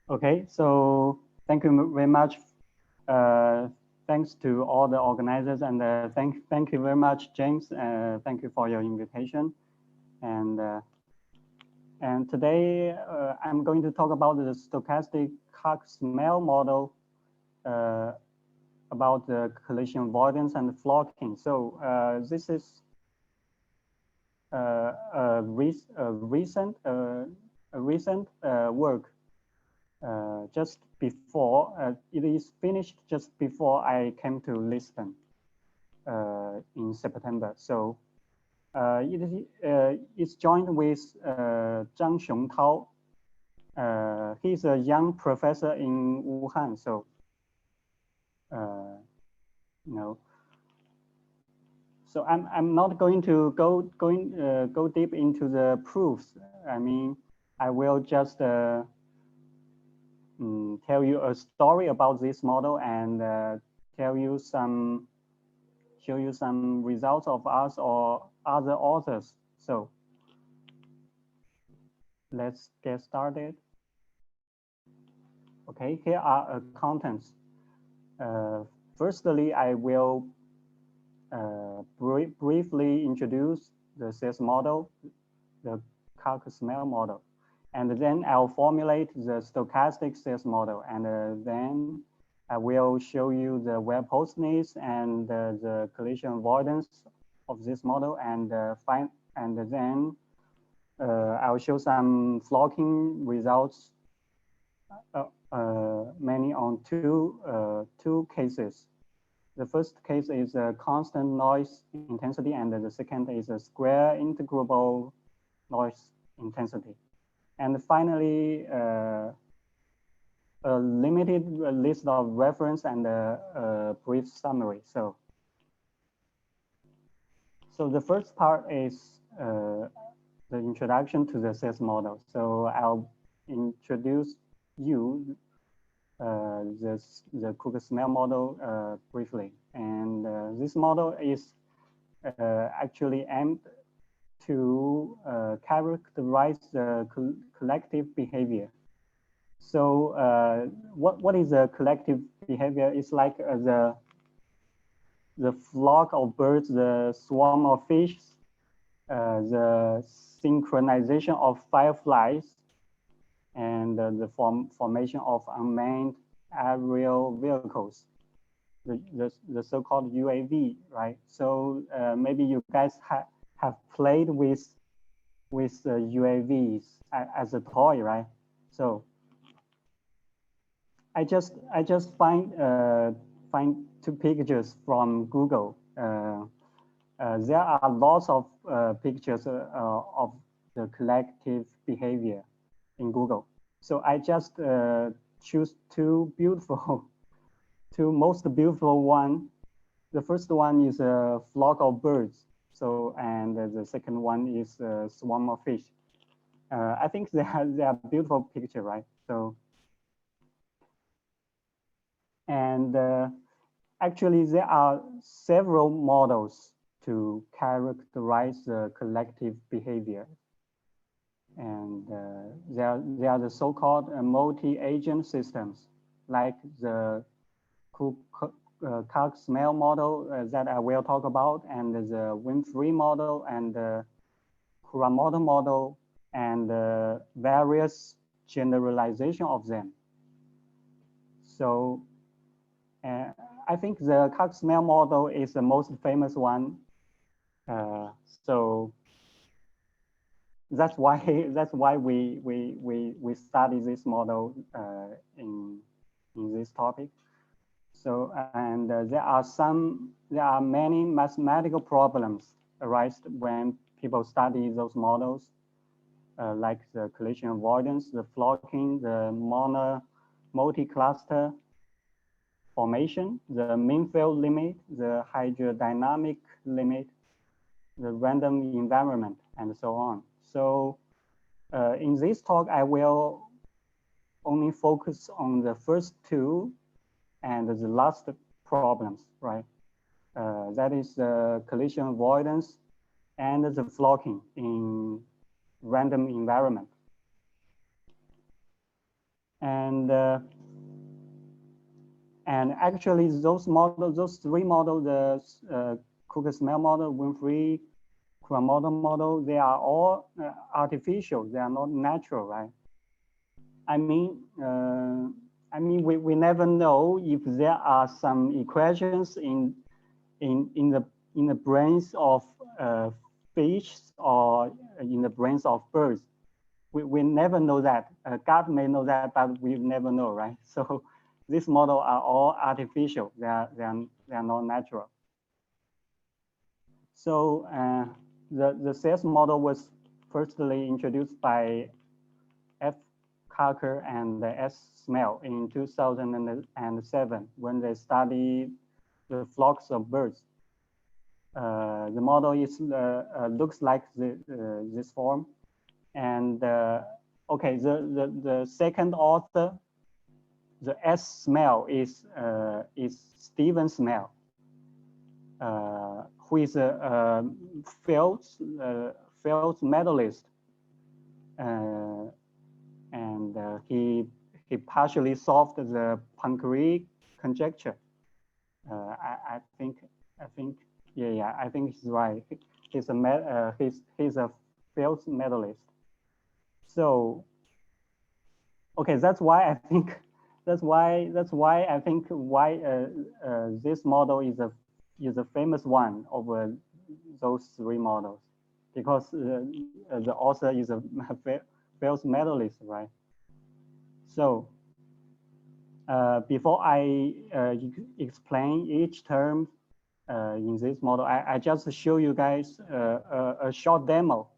Okay, so thank you very much. Thanks to all the organizers and thank you very much, James. Thank you for your invitation. And uh, and today I'm going to talk about the stochastic Cucker-Smale model about the collision avoidance and flocking. So this is a recent work just before it is finished just before I came to Lisbon in September. So it's joined with Zhang Xiongtao. He's a young professor in Wuhan. So you know, so I'm not going to go deep into the proofs. I mean, I will just tell you a story about this model and show you some results of us or other authors. So let's get started. Okay, here are contents. Firstly, I will briefly introduce the SAS model, the Cucker-Smale model, and then I'll formulate the stochastic SAS model, and then I will show you the well-postedness and the collision avoidance of this model, and then I'll show some flocking results, mainly on two cases. The first case is a constant noise intensity, and the second is a square integrable noise intensity. And finally, a limited list of reference and a brief summary. So the first part is the introduction to the SAS model. So I'll introduce you the Cucker-Smale model briefly. And this model is actually aimed to characterize the collective behavior. So what is a collective behavior? It's like the flock of birds, the swarm of fish, the synchronization of fireflies, and the formation of unmanned aerial vehicles, the so-called UAV, right? So maybe you guys have played with UAVs as a toy, right? So I just find two pictures from Google. There are lots of pictures of the collective behavior in Google. So I just choose two most beautiful one. The first one is a flock of birds. So, and the second one is a swarm of fish. I think they are beautiful picture, right? So, and actually there are several models to characterize the collective behavior. And they are the so-called multi-agent systems, like the Cucker-Smale model that I will talk about, and the Winfrey model, and the Kuramoto model, and various generalization of them. So I think the Cucker-Smale model is the most famous one. So that's why we study this model in this topic. So and there are many mathematical problems arise when people study those models, like the collision avoidance, the flocking, the multi-cluster formation, the mean field limit, the hydrodynamic limit, the random environment, and so on. So in this talk, I will only focus on the first two and the last problems, right? That is the collision avoidance and the flocking in random environment. And actually, those models, those three models, the Cucker-Smale model, Winfrey, Kumamoto model, they are all artificial. They are not natural, right? I mean, we never know if there are some equations in the brains of fish or in the brains of birds. We never know that. God may know that, but we never know, right? So these models are all artificial. They are not natural. So the SAS model was firstly introduced by F. Cucker and S. Smale in 2007 when they studied the flocks of birds. The model is looks like this form, and okay, the second author, the S. Smale is Stephen Smale, who is a Fields medalist, and he partially solved the Poincare conjecture. I think yeah, I think he's right. He's a Fields medalist. So okay, that's why I think this model is a famous one over those three models, because the author is a Fields medalist, right? So before I explain each term in this model, I just show you guys a short demo,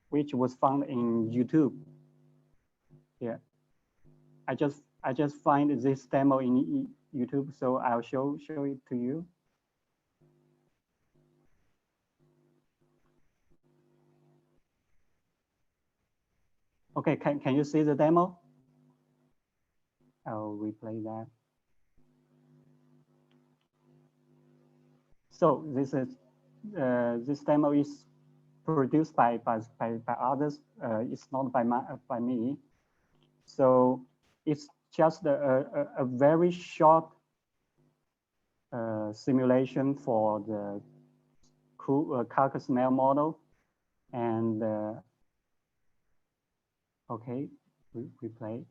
which was found in YouTube. Yeah, I just find this demo in YouTube, so I'll show it to you. Okay, can you see the demo? I'll replay that. So this demo is produced by others. It's not by me. So it's just a very short simulation for the Cucker-Smale model, and okay, replay.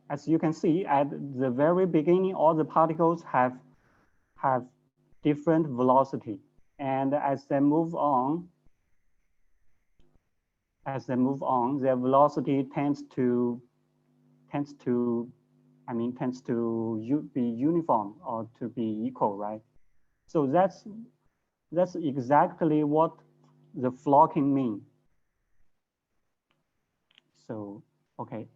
As you can see, at the very beginning, all the particles have different velocity, and as they move on, their velocity tends to be uniform or to be equal, right? So that's exactly what the flocking means. So okay,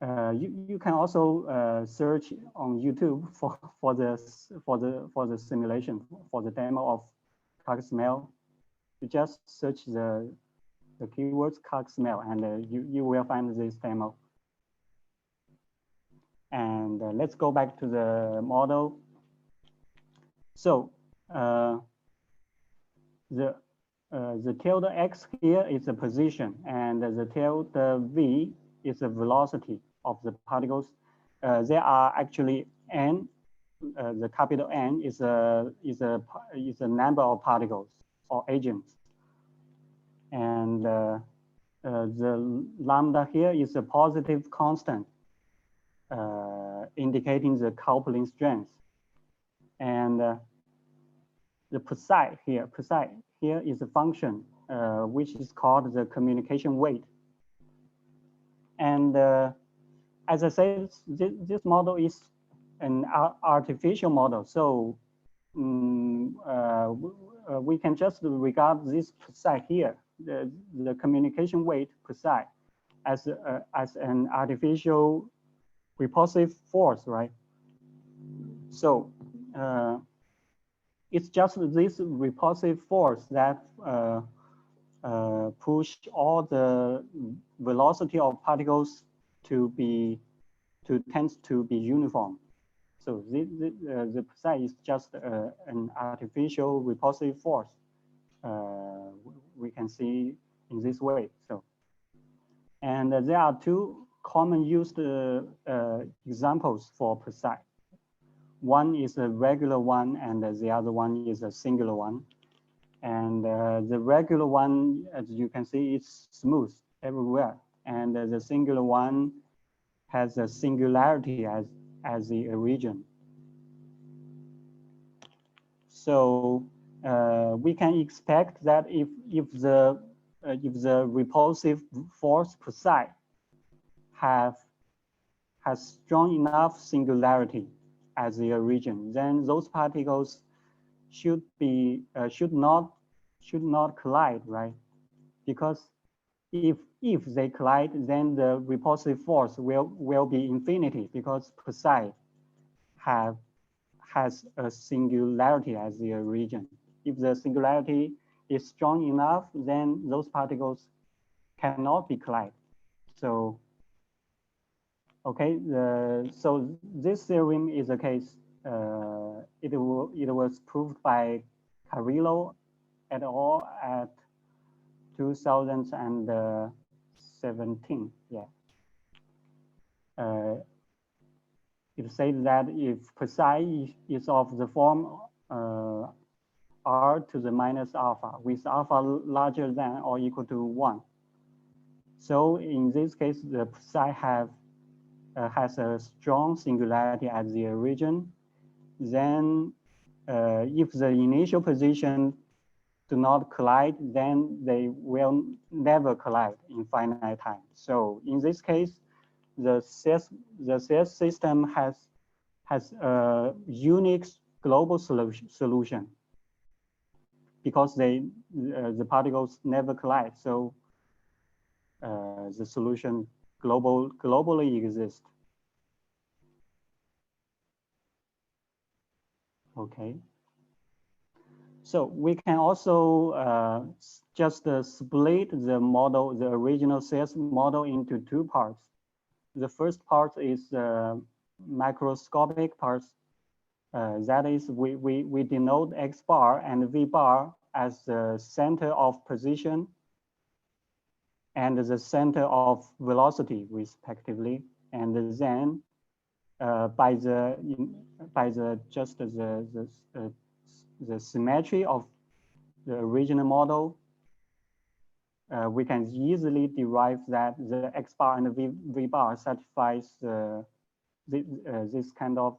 you can also search on YouTube for the simulation, for the demo of Cucker-Smale. You just search the keywords Cucker-Smale, and you will find this demo. And let's go back to the model. So the tilde x here is the position, and the tilde v is the velocity of the particles. There are actually n. The capital N is a number of particles or agents, and the lambda here is a positive constant, indicating the coupling strength, and the psi here is a function which is called the communication weight. And as I said, this model is an artificial model, so we can just regard this psi here, the communication weight psi, as an artificial repulsive force, right? So it's just this repulsive force that push all the velocity of particles tends to be uniform. So the psi is just an artificial repulsive force. We can see in this way. So, And there are two common used examples for precise. One is a regular one, and the other one is a singular one. And the regular one, as you can see, is smooth everywhere. And the singular one has a singularity as the origin. So we can expect that if the repulsive force psi has strong enough singularity as the origin, then those particles should not collide, right? Because if they collide, then the repulsive force will be infinity, because psi has a singularity as the origin. If the singularity is strong enough, then those particles cannot be collide. So, okay, so this theorem is a case. It was proved by Carrillo et al. At 2017. Yeah. It says that if psi is of the form r to the minus alpha, with alpha larger than or equal to 1. So in this case, the psi has a strong singularity as the origin. Then if the initial position do not collide, then they will never collide in finite time. So in this case, the CS system has a unique global solution because the particles never collide. So the solution globally exists. Okay. So we can also just split the model, the original CS model, into two parts. The first part is microscopic parts. That is, we denote X bar and V bar as the center of position and the center of velocity, respectively. And then by the symmetry of the original model, we can easily derive that the X bar and the V bar satisfies this kind of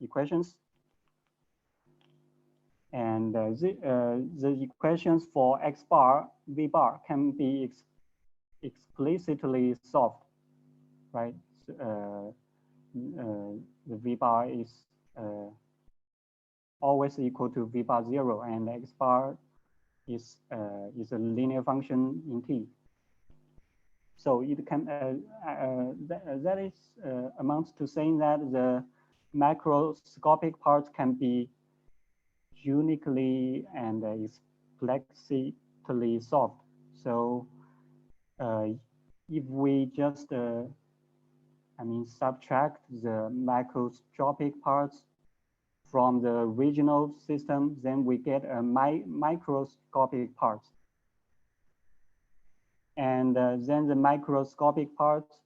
equations. And the equations for X bar, V bar can be explicitly solved, right? The V bar is always equal to V bar 0, and X bar is a linear function in T. So it can that is amounts to saying that the macroscopic parts can be uniquely and explicitly solved. So if we just subtract the macroscopic parts from the original system, then we get a microscopic parts. And then the microscopic parts,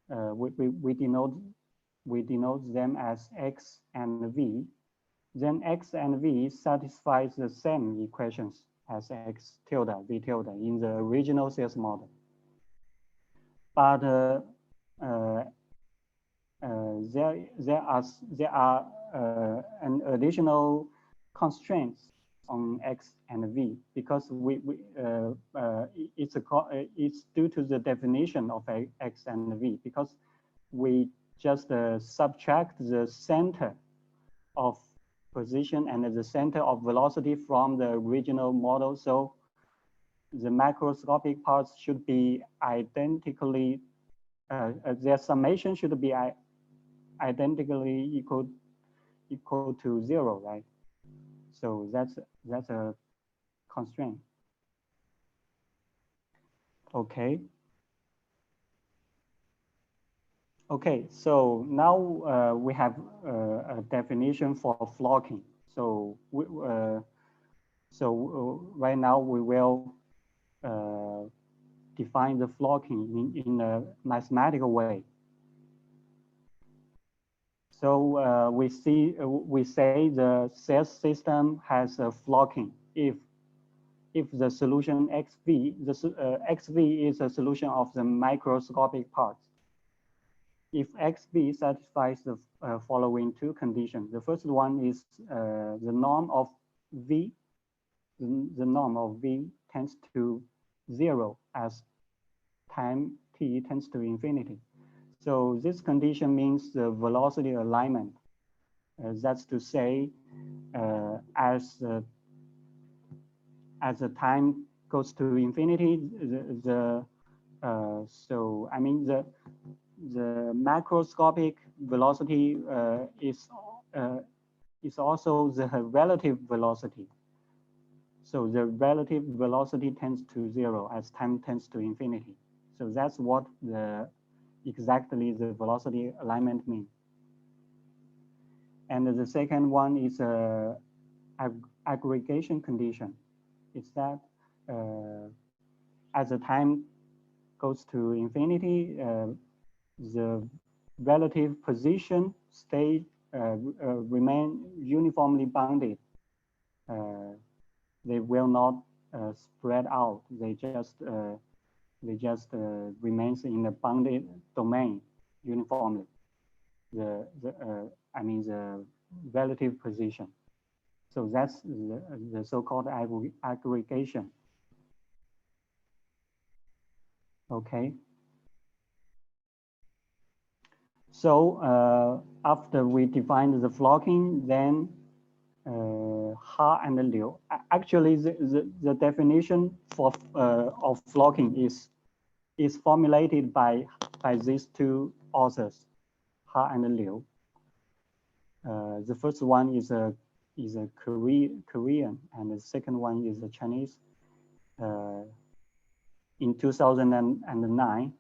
we denote them as X and V. Then X and V satisfies the same equations as X tilde, V tilde in the original CS model. But there are an additional constraints on X and V, because it's due to the definition of X and V, because we just subtract the center of position and the center of velocity from the original model. So the macroscopic parts should be identically, their summation should be identically equal to 0, right? So that's a constraint. Okay. Okay, so now we have a definition for flocking. So right now we will define the flocking in a mathematical way. So we say the SAS system has a flocking if the solution XV, XV is a solution of the microscopic parts. If XV satisfies the following two conditions, the first one is the norm of V, the norm of V tends to 0 as time t tends to infinity. So this condition means the velocity alignment. That's to say, as the time goes to infinity, the macroscopic velocity is also the relative velocity. So the relative velocity tends to 0 as time tends to infinity. So that's what exactly the velocity alignment means. And the second one is aggregation condition. It's that as the time goes to infinity, the relative position remain uniformly bounded. They will not spread out. They just remains in the bounded domain uniformly. The relative position. So that's the so-called aggregation. Okay. So after we define the flocking, then Ha and Liu. Actually, the definition of flocking is formulated by these two authors, Ha and Liu. The first one is a Korean, and the second one is a Chinese. In 2009,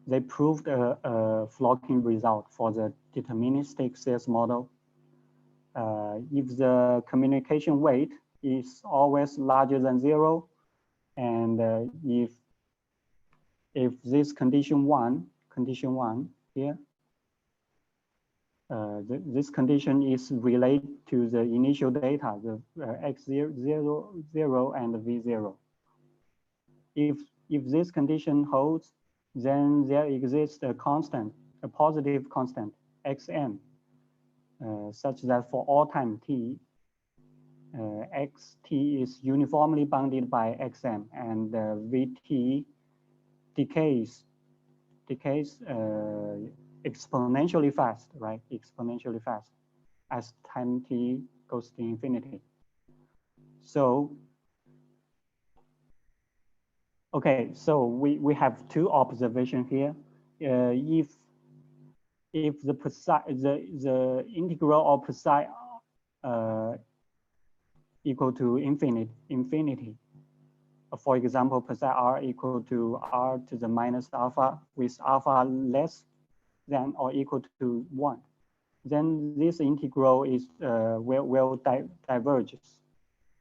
they proved a flocking result for the deterministic SAS model. If the communication weight is always larger than 0, and if this condition one here, this condition is related to the initial data, the x0 and v0. If this condition holds, then there exists a constant, a positive constant, xm, such that for all time t, xt is uniformly bounded by xm, and vt decays exponentially fast, right? Exponentially fast as time t goes to infinity. So, okay, so we have two observations here. If the integral of psi equal to infinity. For example, psi r equal to r to the minus alpha with alpha less than or equal to 1, then this integral is will diverges,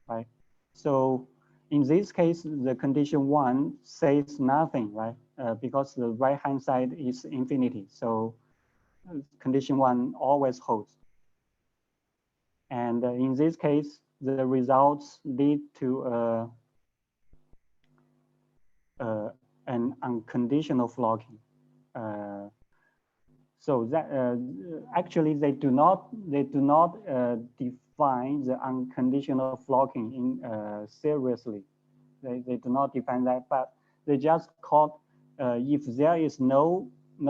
right? So in this case, the condition 1 says nothing, right? Because the right-hand side is infinity. So condition 1 always holds. And in this case, the results lead to an unconditional flocking. So that actually they do not define the unconditional flocking in seriously. They do not define that, but they just call if there is no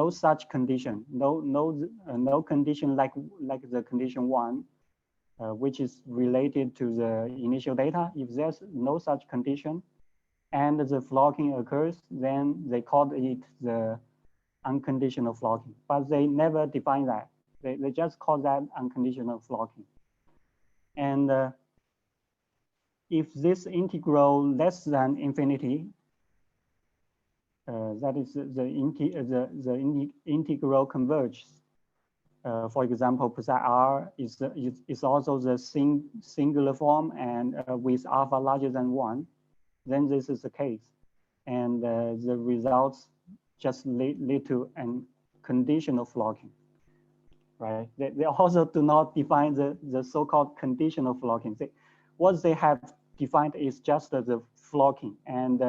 such condition, no condition like the condition 1, which is related to the initial data. If there's no such condition and the flocking occurs, then they call it the unconditional flocking, but they never define that. They just call that unconditional flocking. And if this integral less than infinity, that is the integral converges. For example, psi r is also the singular form and with alpha larger than 1, then this is the case. and the results just lead to an conditional flocking, right? They also do not define the so-called conditional flocking. What they have defined is just the flocking, and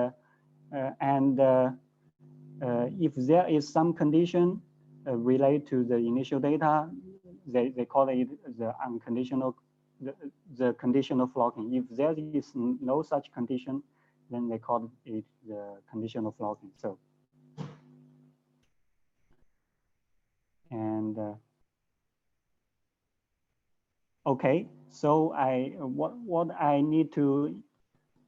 if there is some condition related to the initial data, they call it the unconditional, the conditional flocking. If there is no such condition, then they call it the conditional flocking. So, and okay, so what I need to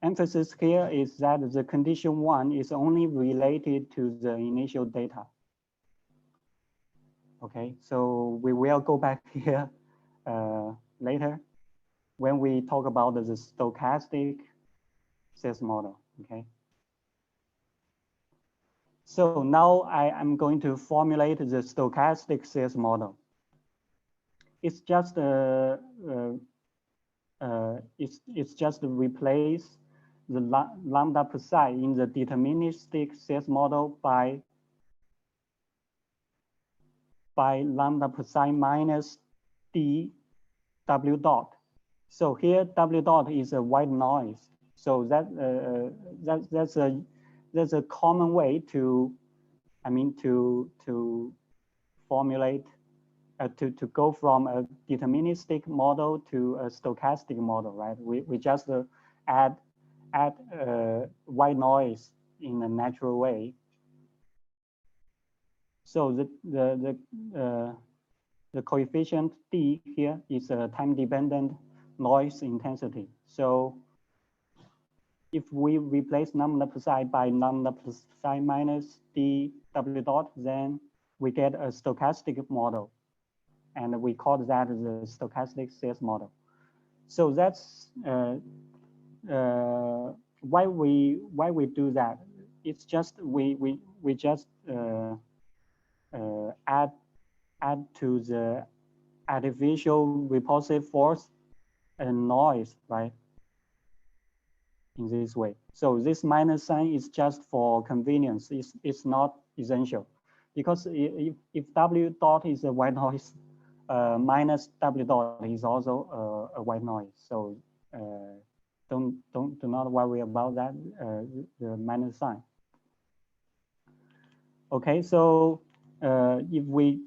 emphasize here is that the condition 1 is only related to the initial data. Okay, so we will go back here later when we talk about the stochastic SAS model. Okay. So now I'm going to formulate the stochastic SAS model. It's just it's just replace the lambda psi in the deterministic SAS model by lambda psi minus d w dot. So here w dot is a white noise. So that's a common way to, I mean, to formulate to go from a deterministic model to a stochastic model, right? We just add white noise in a natural way. So the coefficient d here is a time-dependent noise intensity. So if we replace lambda psi by lambda psi minus d w dot, then we get a stochastic model, and we call that the stochastic SAS model. So that's why we do that. It's just we just add to the artificial repulsive force and noise, right? In this way. So this minus sign is just for convenience. It's not essential, because if w dot is a white noise, minus w dot is also a white noise. So do not worry about that, the minus sign. Okay, so if we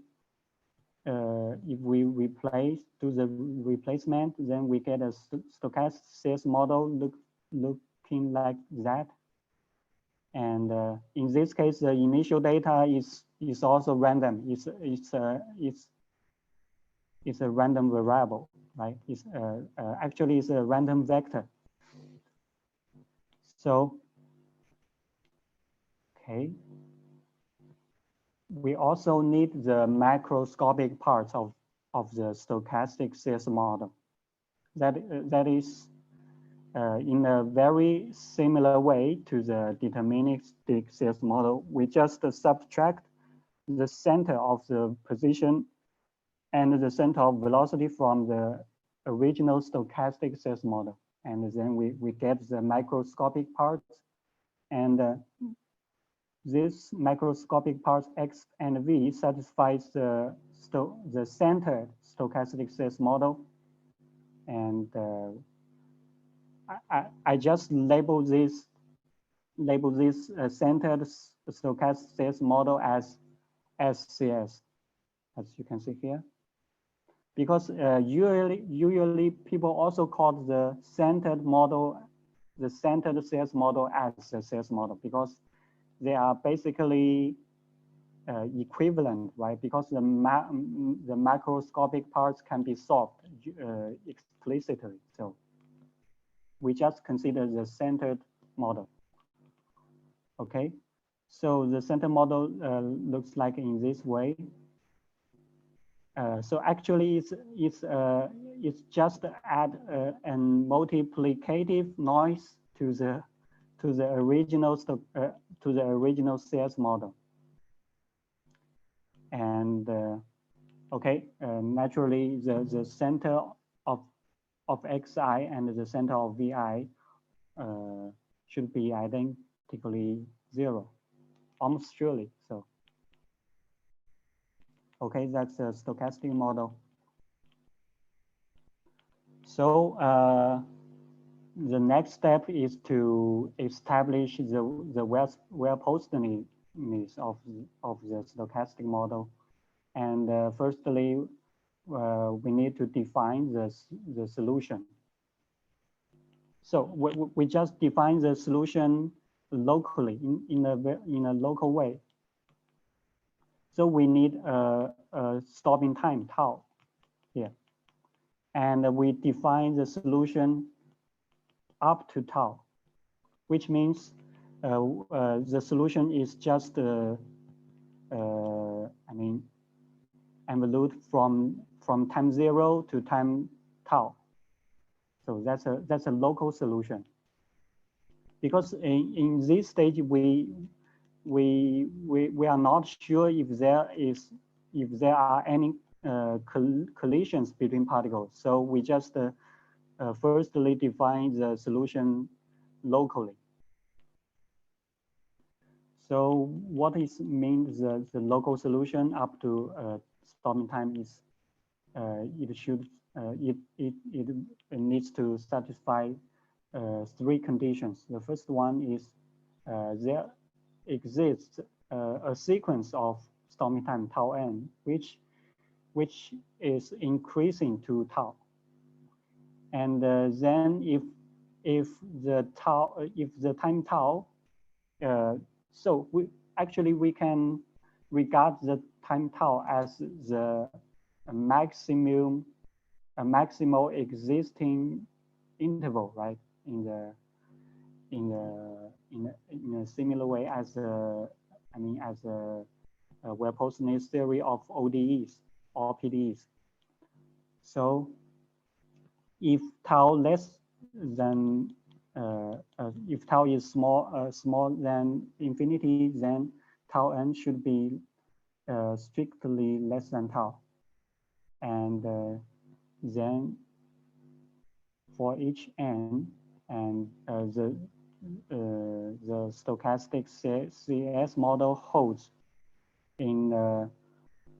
do the replacement, then we get a stochastic SAS model looking like that. And in this case, the initial data is also random. It's a random variable, right? It's actually it's a random vector. So, okay. We also need the macroscopic parts of the stochastic SAS model. That is in a very similar way to the deterministic SAS model. We just subtract the center of the position and the center of velocity from the original stochastic SAS model. And then we get the microscopic parts, and this microscopic parts X and V satisfies the centered stochastic SAS model. And I just label this centered stochastic SAS model as SCS, as you can see here. Because usually people also call the centered model, the centered SAS model as a SAS model, because they are basically equivalent, right? Because the macroscopic parts can be solved explicitly. So we just consider the centered model. Okay, so the centered model looks like in this way. So actually, it's just add a multiplicative noise to the original SAS model. And okay, naturally the center of xi and the center of vi should be practically zero, almost surely. So, okay, that's a stochastic model. So the next step is to establish the well-postedness of the stochastic model. And firstly, we need to define the solution. So we just define the solution locally in a local way. So we need a stopping time tau here, and we define the solution up to tau, which means the solution is just I mean envelope from time 0 to time tau. So that's a local solution. Because in this stage we are not sure if there are any collisions between particles. So we just firstly define the solution locally. So what is means the local solution up to stopping time is it needs to satisfy 3 conditions. The first one is there exists a sequence of stopping time tau n, which is increasing to tau. And then if the time tau, so we can regard the time tau as the maximal existing interval, right? In a similar way as a well-postedness theory of ODEs or PDEs. So if tau less than if tau is small than infinity, then tau n should be strictly less than tau. And then for each n, and the stochastic SAS model holds in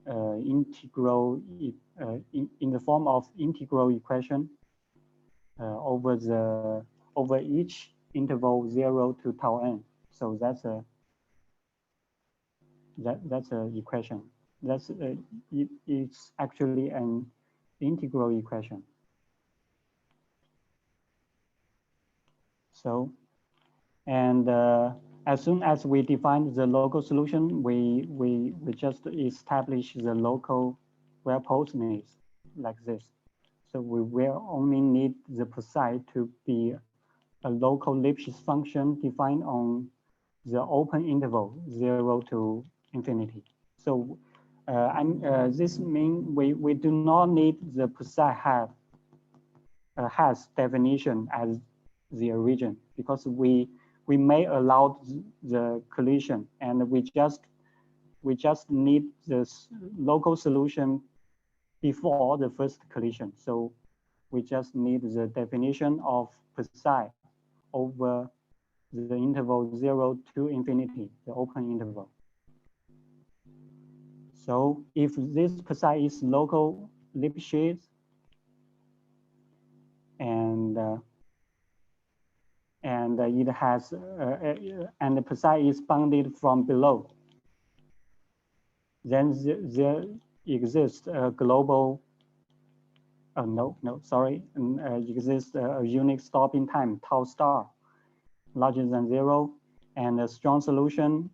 integral in the form of integral equation over each interval 0 to tau n. So that's a equation. It's actually an integral equation. So, and as soon as we define the local solution, we just establish the local well-postedness like this. So we will only need the psi to be a local Lipschitz function defined on the open interval 0 to infinity. So this means we do not need the psi has definition as the origin, because we may allow the collision, and we just need this local solution before the first collision. So we just need the definition of psi over the interval 0 to infinity, the open interval. So if this psi is local Lipschitz, and it has and the psi is bounded from below, then there exists a global exists a unique stopping time tau star larger than 0, and a strong solution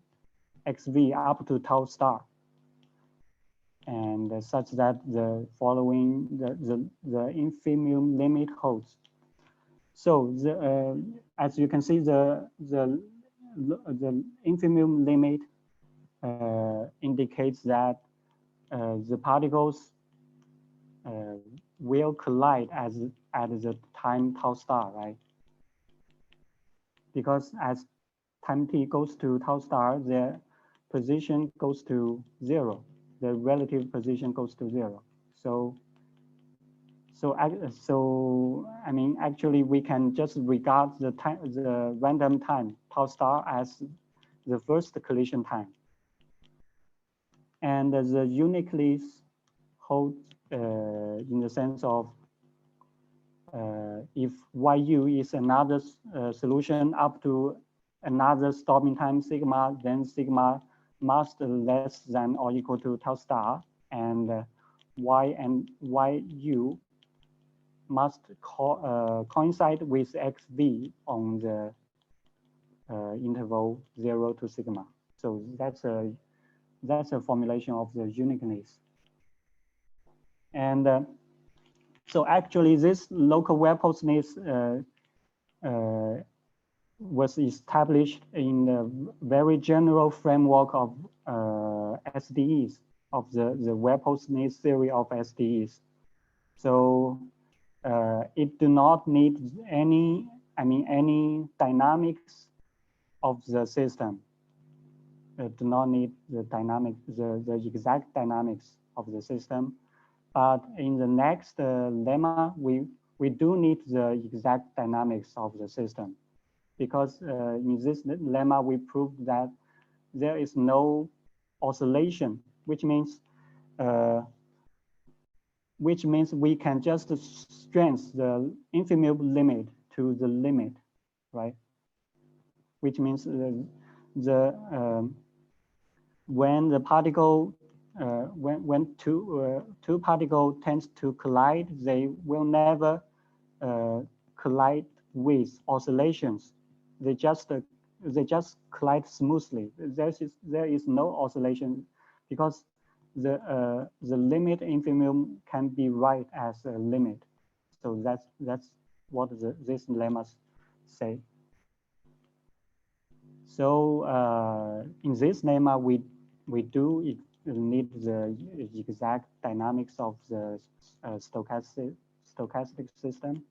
xv up to tau star, and such that the following the infimum limit holds. So as you can see, the infimum limit indicates that the particles will collide at the time tau star, right? Because as time t goes to tau star, their position goes to 0. The relative position goes to 0. So I mean, actually, we can just regard the time, the random time tau star as the first collision time, and the uniqueness holds in the sense of if yu is another solution up to another stopping time sigma, then sigma must less than or equal to tau star, and yu must coincide with xv on the interval 0 to sigma. So that's a formulation of the uniqueness. And so actually this local well-postedness was established in the very general framework of SDEs, of the well-postedness theory of SDEs. So it do not need any dynamics of the system. It do not need the exact dynamics of the system. But in the next lemma, we do need the exact dynamics of the system, because in this lemma we proved that there is no oscillation, which means we can just strengthen the infinite limit to the limit, right? Which means when the particle when two particles tend to collide, they will never collide with oscillations. They just collide smoothly. There is no oscillation, because the limit infimum can be right as a limit. So that's what this lemmas say. So in this lemma, we do need the exact dynamics of the stochastic system.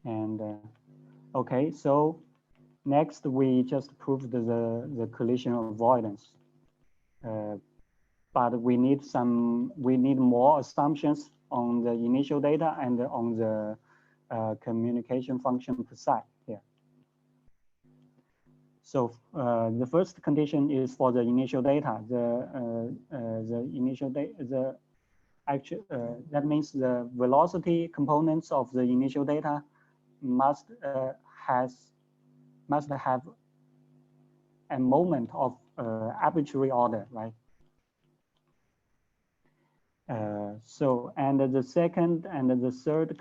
And okay, so next we just proved the collision avoidance. But we need more assumptions on the initial data and on the communication function per side here. So the first condition is for the initial data. The initial data, that means the velocity components of the initial data must have a moment of arbitrary order, right? So, and the second and the third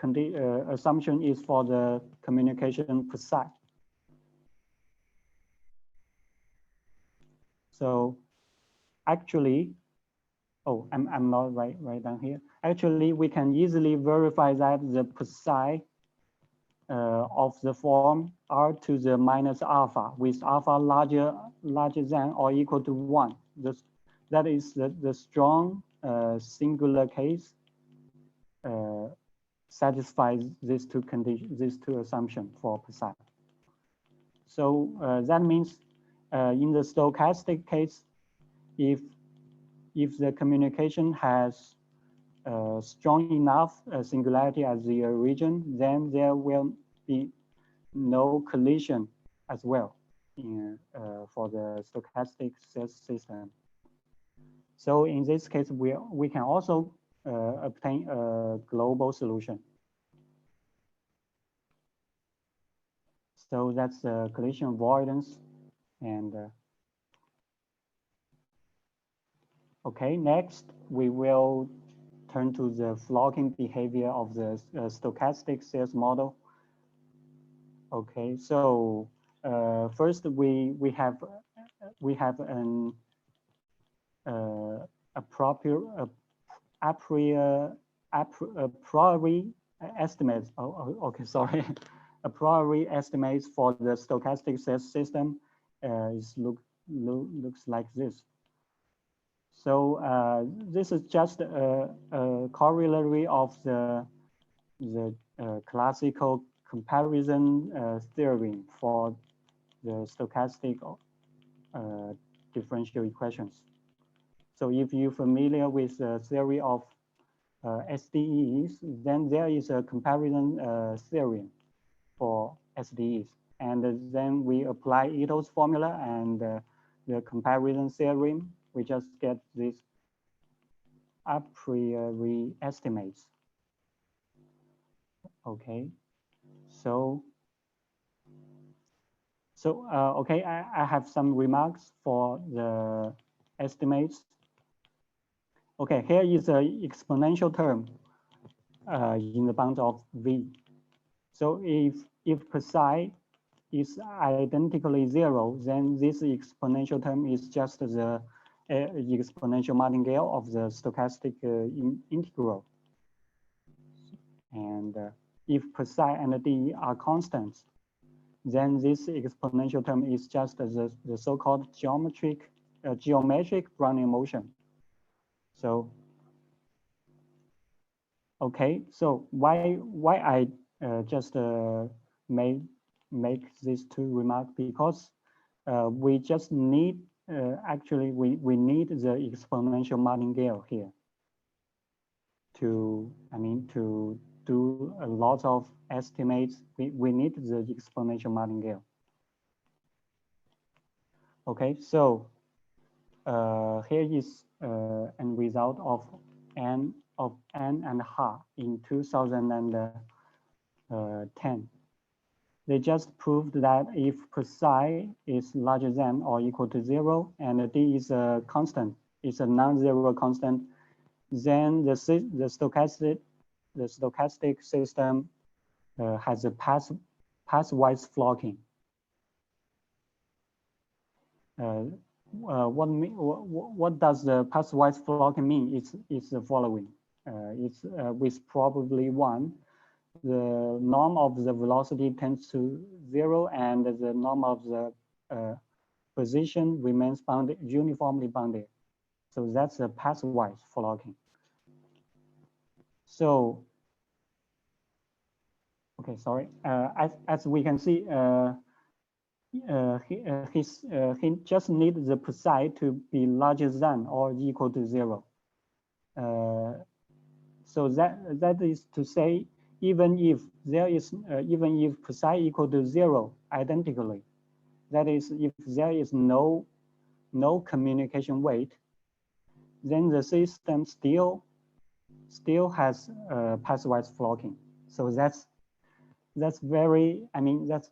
assumption is for the communication per side. So actually, oh, I'm not right down here. Actually, we can easily verify that the per side of the form r to the minus alpha, with alpha larger than or equal to 1. That is the strong singular case satisfies these two assumptions for per side. So that means in the stochastic case, if the communication has strong enough singularity as the origin, then there will be no collision as well for the stochastic system. So in this case, we can also obtain a global solution. So that's collision avoidance. And okay, next we will turn to the flocking behavior of the stochastic SAS model. Okay, so first we have an a priori estimates. Oh, okay, sorry. A priori estimates for the stochastic SAS system looks like this. So this is just a corollary of the classical comparison theorem for the stochastic differential equations. So if you're familiar with the theory of SDEs, then there is a comparison theorem for SDEs. And then we apply Ito's formula and the comparison theorem. We just get this a priori estimates. Okay, so okay, I have some remarks for the estimates. Okay, here is an exponential term in the bounds of V. So if psi is identically zero, then this exponential term is just the exponential martingale of the stochastic integral. And if psi and d are constants, then this exponential term is just the so-called geometric Brownian motion. So, okay, so why I just make these two remarks? Because we just need actually we need the exponential martingale here to to do a lot of estimates. We need the exponential martingale. Okay, so here is a result of N and Ha in 2010. They just proved that if psi is larger than or equal to 0 and d is a constant, it's a non-zero constant, then the stochastic system has a pathwise flocking. What does the pathwise flocking mean? It's the following. It's with probability 1, the norm of the velocity tends to 0 and the norm of the position remains bounded, uniformly bounded. So that's a pathwise flocking. So, okay, sorry. As we can see, he just needs the psi to be larger than or equal to 0. So that is to say, even if psi equal to 0 identically, that is, if there is no communication weight, then the system still has pathwise flocking. So that's very, that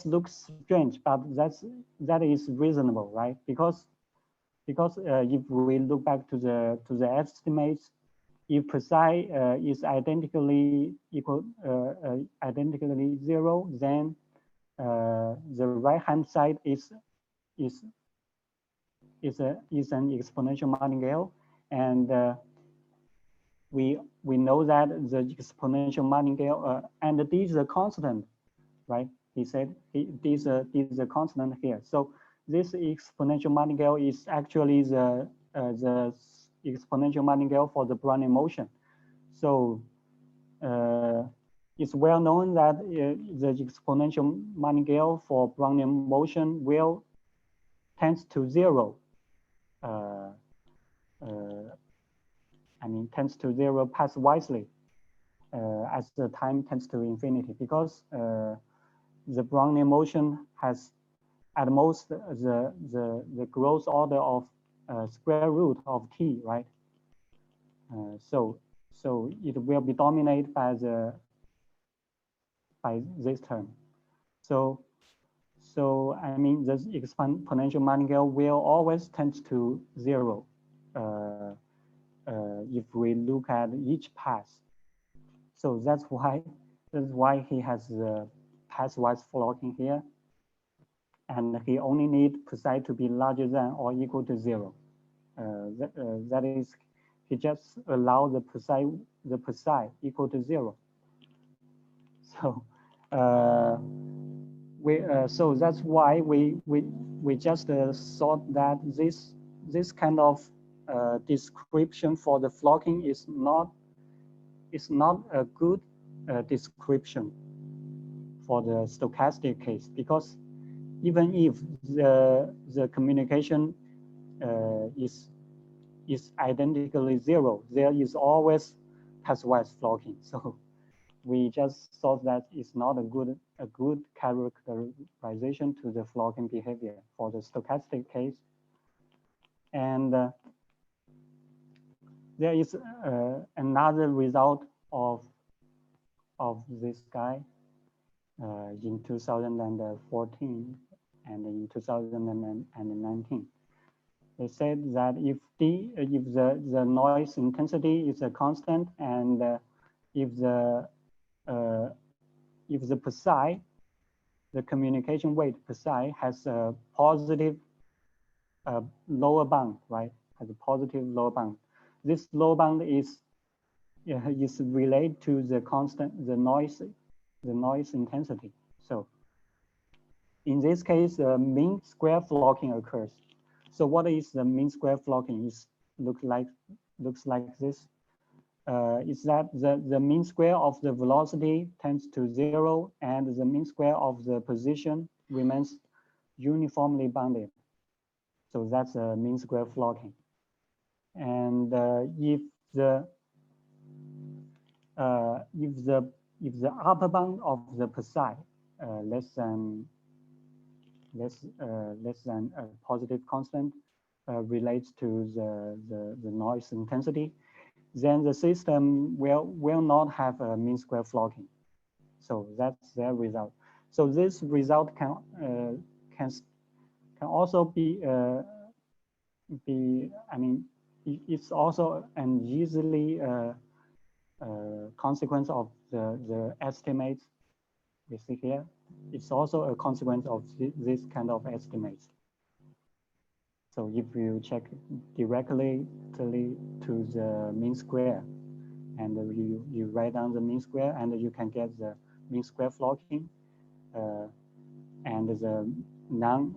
looks strange, but that is reasonable, right? Because if we look back to the estimates, if psi is identically 0, then the right hand side is an exponential martingale, and we know that the exponential martingale and this is a constant, right? He said this is a constant here. So this exponential martingale is actually the exponential martingale for the Brownian motion. So it's well known that the exponential martingale for Brownian motion will tends to 0. Tends to 0 pathwisely as the time tends to infinity, because the Brownian motion has at most the gross order of square root of t, right? So it will be dominated by this term. So this exponential martingale will always tend to 0 if we look at each path. So that's why he has the pathwise flocking here, and he only needs psi to be larger than or equal to 0. That is, he just allows the psi equal to 0. So so that's why we just thought that this kind of description for the flocking is not a good description for the stochastic case, because even if the communication is identically zero. There is always pathwise flocking. So we just thought that it's not a good characterization to the flocking behavior for the stochastic case. And there is another result of this guy in 2014 and in 2019. They said that if the noise intensity is a constant, and if the psi, the communication weight psi, has a positive lower bound, right? Has a positive lower bound. This lower bound is related to the constant, the noise intensity. So in this case, mean square flocking occurs. So what is the mean square flocking? Is looks like this. Is that the mean square of the velocity tends to zero, and the mean square of the position remains uniformly bounded. So that's a mean square flocking. And if the upper bound of the psi less than a positive constant relates to the noise intensity, then the system will not have a mean square flocking. So that's their result. So this result can also be I mean, it's also an easily consequence of the estimates we see here. It's also a consequence of this kind of estimates. So if you check directly to the mean square, and you write down the mean square, and you can get the mean square flocking and the non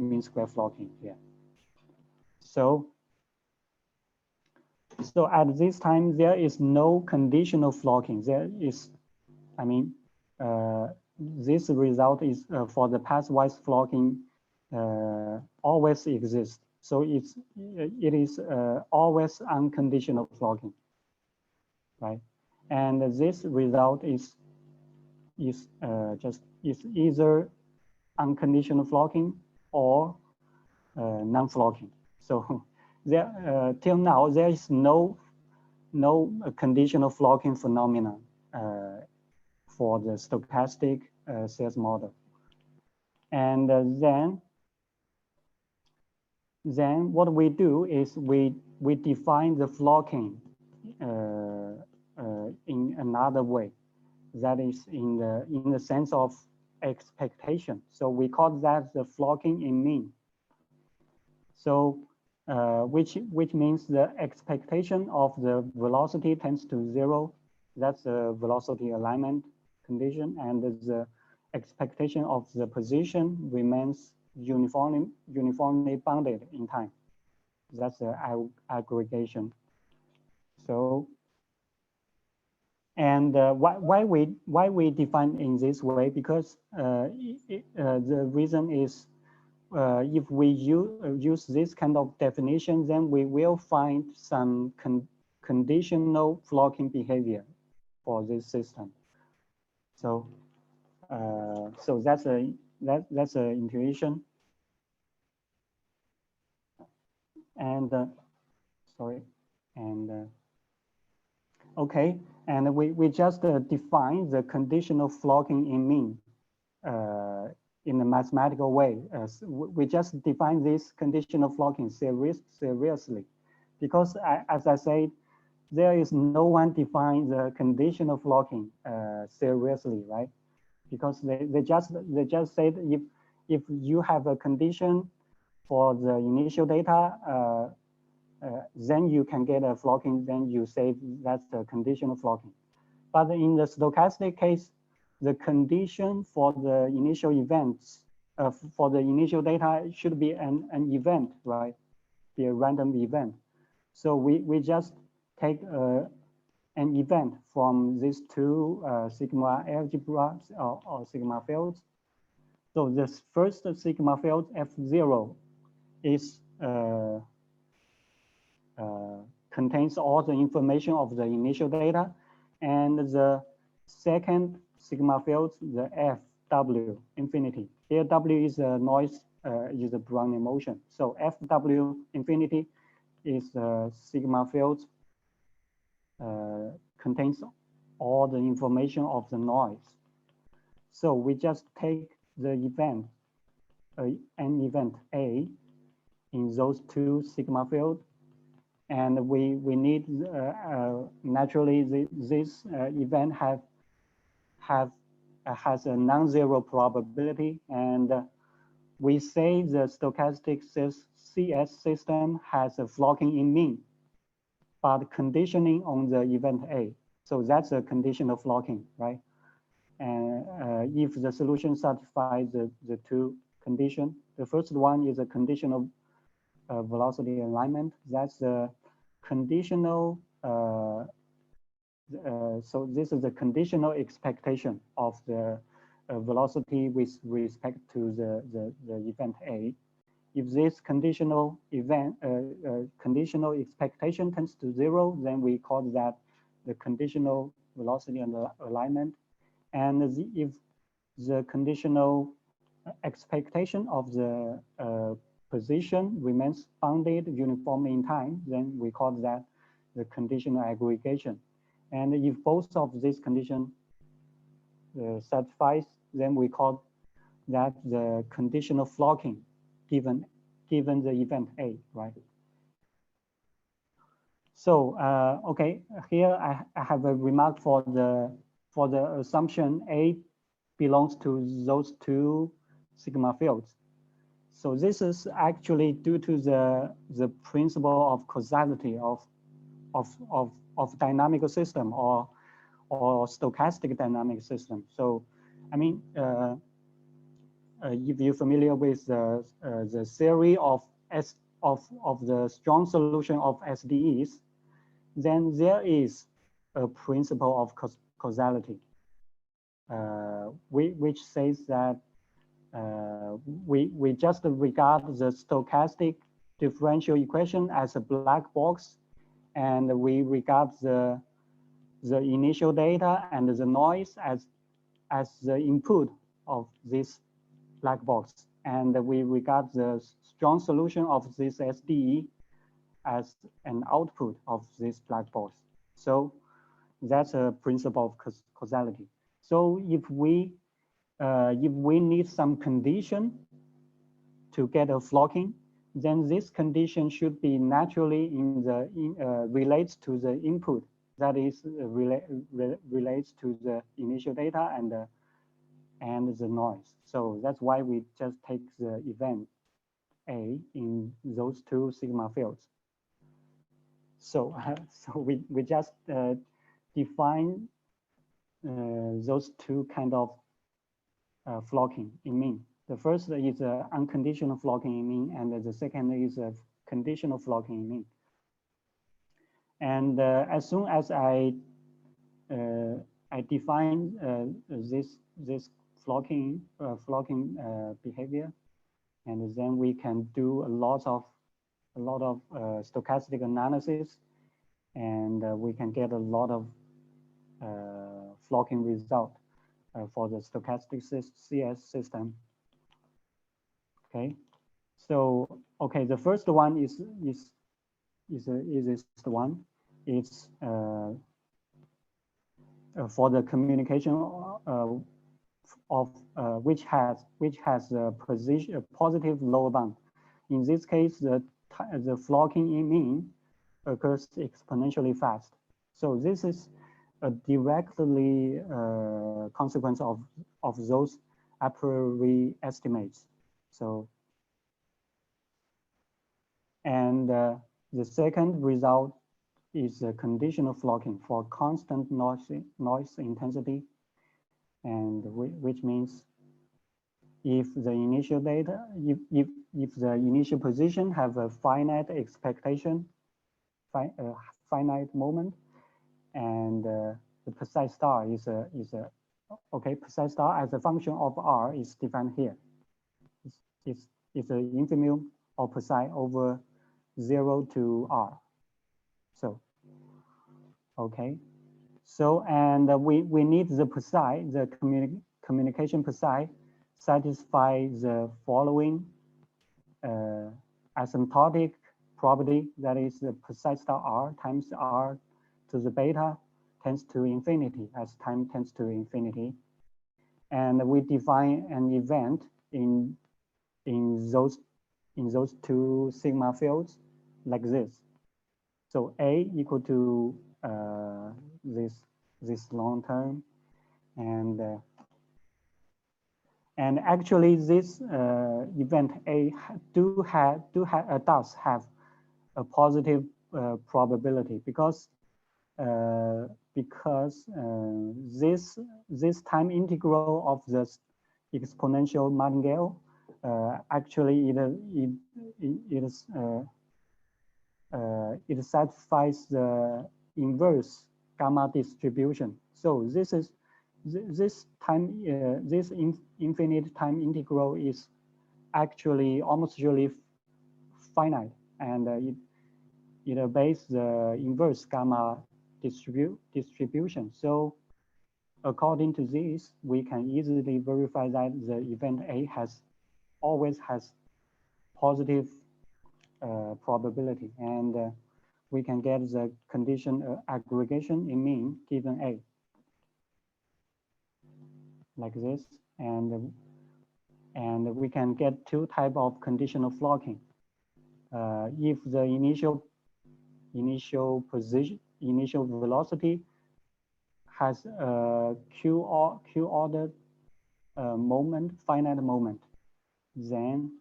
mean square flocking here. So at this time, there is no conditional flocking. There is, I mean, this result is for the pathwise flocking always exists. So it is always unconditional flocking, right? And this result is either unconditional flocking or non-flocking. So there till now there is no conditional flocking phenomenon for the stochastic SAS model. And then what we do is we define the flocking in another way. That is in the sense of expectation. So we call that the flocking in mean. So which means the expectation of the velocity tends to zero. That's the velocity alignment condition, and the expectation of the position remains uniformly bounded in time. That's the aggregation. So, and why we define in this way? Because the reason is if we use this kind of definition, then we will find some conditional flocking behavior for this system. So so that's a intuition. And sorry, and okay, and we just define the conditional flocking in mean in a mathematical way. We just define this conditional flocking seriously, because as I said, there is no one define the conditional flocking seriously, right? Because they just said if you have a condition for the initial data, then you can get a flocking, then you say that's the conditional flocking. But in the stochastic case, the condition for the initial events, for the initial data should be an event, right? Be a random event. So we just take an event from these two sigma algebras or sigma fields. So this first sigma field F0 is contains all the information of the initial data, and the second sigma field, the FW infinity. Here W is a noise, is a Brownian motion. So FW infinity is a sigma field, contains all the information of the noise. So we just take the event, an event A in those two sigma fields, and we need naturally this event has a non-zero probability, and we say the stochastic CS system has a flocking in mean, but conditioning on the event A. So that's a conditional flocking, right? And if the solution satisfies the two conditions, the first one is a conditional velocity alignment. That's a conditional, so this is a conditional expectation of the velocity with respect to the event A. If this conditional conditional expectation tends to 0, then we call that the conditional velocity alignment. And if the conditional expectation of the position remains bounded uniformly in time, then we call that the conditional aggregation. And if both of these conditions satisfies, then we call that the conditional flocking given the event A, right? So okay, here I have a remark for the assumption A belongs to those two sigma fields. So this is actually due to the principle of causality of dynamical system or stochastic dynamic system. So I mean, if you're familiar with the theory of the strong solution of SDEs, then there is a principle of causality, which says that we just regard the stochastic differential equation as a black box, and we regard the initial data and the noise as the input of this black box, and we regard the strong solution of this SDE as an output of this black box. So that's a principle of causality. So if we need some condition to get a flocking, then this condition should be naturally relates to the input, that is relates to the initial data and the noise. So that's why we just take the event A in those two sigma fields. So so we just define those two kind of flocking in mean. The first is unconditional flocking in mean, and the second is a conditional flocking in mean. And as soon as I define this flocking behavior, and then we can do a lot of stochastic analysis, and we can get a lot of flocking result for the stochastic CS system. Okay, so okay, the first one is this one. It's for the communication of which has a positive lower bound. In this case, the flocking in mean occurs exponentially fast. So this is a directly consequence of those a priori estimates. So, and the second result is a conditional flocking for constant noise intensity, and which means if the initial data, if the initial position have a finite expectation, finite moment, and the precise star is a okay, precise star as a function of R is defined here. It's an infimum of psi over 0 to r. So, okay. So, and we need the psi, the communication psi, satisfy the following asymptotic property, that is the psi star r times r to the beta tends to infinity as time tends to infinity. And we define an event in those two sigma fields like this. So A equal to this long term, and actually this event A does have a positive probability because this time integral of the exponential martingale actually it satisfies the inverse gamma distribution. So this infinite time integral is actually almost usually finite, and it obeys the inverse gamma distribution. So according to this, we can easily verify that the event A always has positive probability, and we can get the condition aggregation in mean given A like this, and we can get two types of conditional flocking. If the initial velocity has a q ordered moment, finite moment, then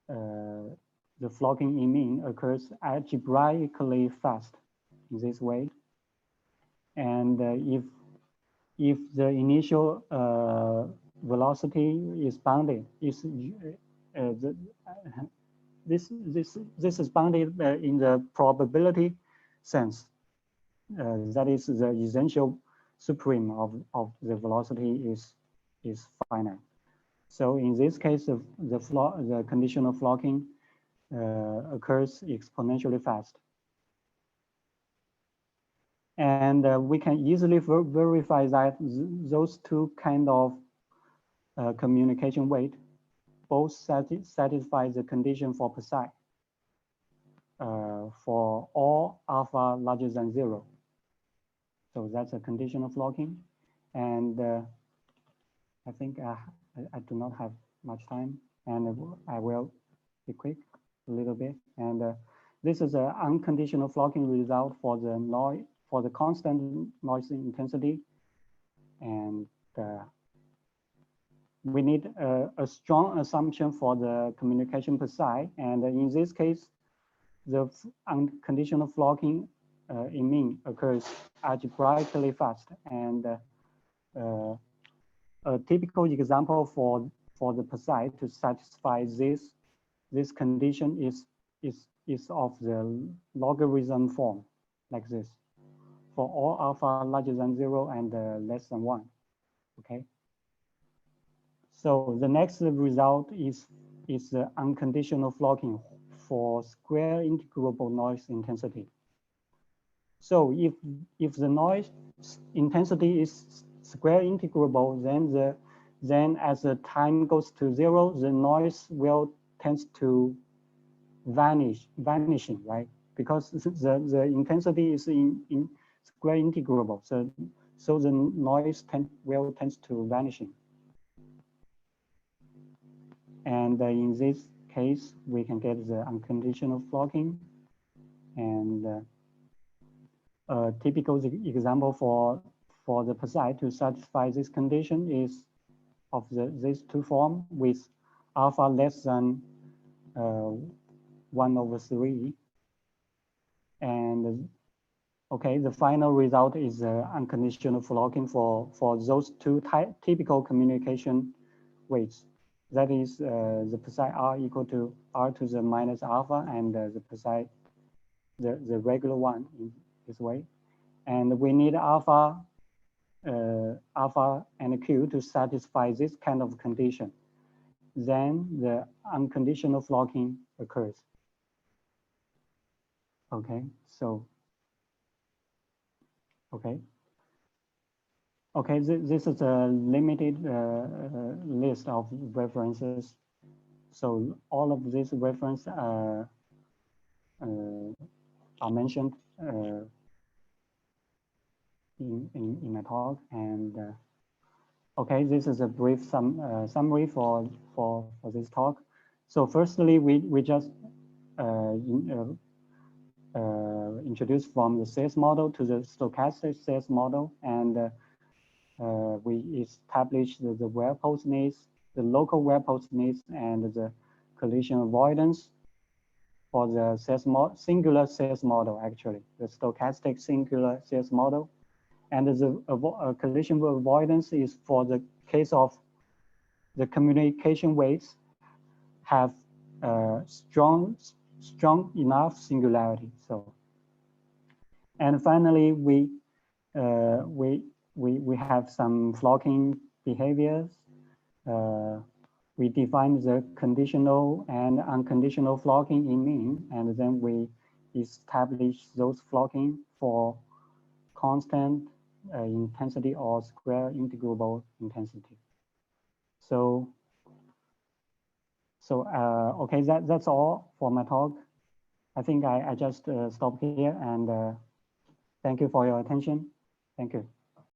the flocking in mean occurs algebraically fast in this way. And if the initial velocity is bounded, this is bounded in the probability sense. That is, the essential supreme of the velocity is finite. So in this case, the conditional flocking occurs exponentially fast. And we can easily verify that those two kind of communication weight both satisfy the condition for psi for all alpha larger than 0. So that's a conditional flocking. And I think I do not have much time, and I will be quick a little bit. And this is an unconditional flocking result for the constant noise intensity, and we need a strong assumption for the communication psi. And in this case, the unconditional flocking in mean occurs algebraically fast, and a typical example for the psi to satisfy this condition is of the logarithm form like this for all alpha larger than 0 and less than 1. Okay. So the next result is the unconditional flocking for square integrable noise intensity. So if the noise intensity is square integrable, then as the time goes to 0, the noise will tend to vanishing, right? Because the intensity is in square integrable, so the noise will tend to vanishing. And in this case, we can get the unconditional flocking. And a typical example for the psi to satisfy this condition is of these two forms with alpha less than 1/3. And okay, the final result is unconditional flocking for those two typical communication weights. That is the psi r equal to r to the minus alpha, and the psi, the regular one in this way. And we need alpha and q to satisfy this kind of condition. then the unconditional flocking occurs. Okay, so, okay. Okay, this is a limited list of references. So all of these references are mentioned in my talk. And okay, this is a brief summary for this talk. So firstly, we just introduced from the SAS model to the stochastic SAS model, and we established the wear pulse needs, the local wear pulse needs, and the collision avoidance for the singular SAS model, actually, the stochastic singular SAS model. And the collision avoidance is for the case of the communication weights have strong enough singularity. So, and finally, we have some flocking behaviors. We define the conditional and unconditional flocking in mean, and then we establish those flocking for constant intensity or square integrable intensity. So okay, that's all for my talk. I think I just stop here, and thank you for your attention. Thank you.